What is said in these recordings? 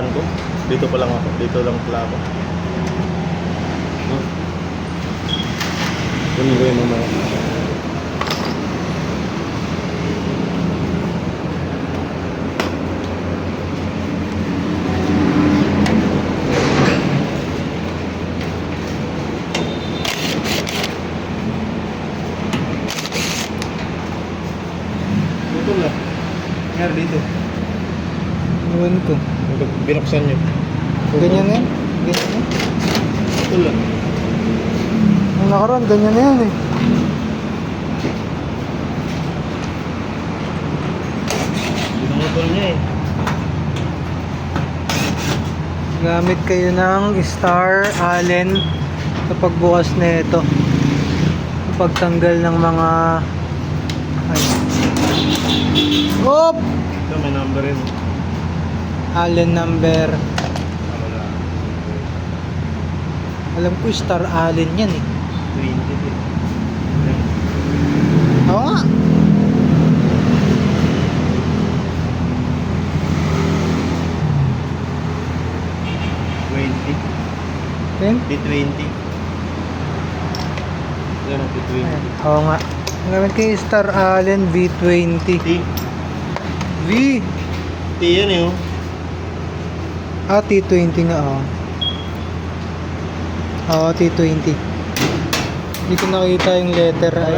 puntahan ko. Dito pa lang ako. Dito lang pala ako. Kunin ko yung mamaya. Ito lang. Ngayon dito. Iwan ko. Binuksan nyo. Ganyan na yan? Ganyan na? Ito lang. Ang nakaraan, ganyan na yan eh. Binuksan niya eh. Gamit kayo ng Star Allen sa pagbukas na ito. Sa pagtanggal ng mga... Ay. Oop! Ito may number rin. Allen number. Wala. Alam ko Star Allen yan eh. 20 eh. Oo nga. Ten? T20. Yan ang T20. Ayan. Oo nga. Gamit kayo Star Allen V20. V! T yan eh oh. Ah, T20 nga oh. Oo, T20. Hindi ko nakita yung letter ay.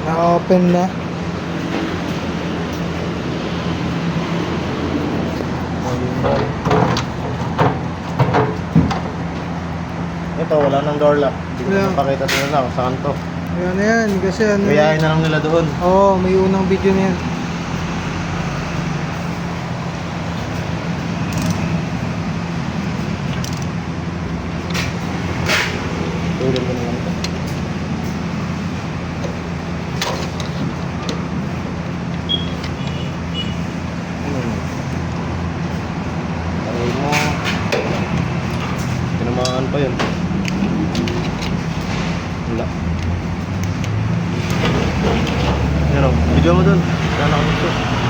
Na-open na. Ito, wala nang door lock. Hindi ko Wala. napakita nila na kung saan to. Ayan na yan. Kasi ano. Gayahin na lang nila doon. Oo, may unang video na yan. Tulad mo na lang ito. Aray mo. Tinamaan pa yun. Wala. Yan o. Bigyan mo dun. Wala na ako dito.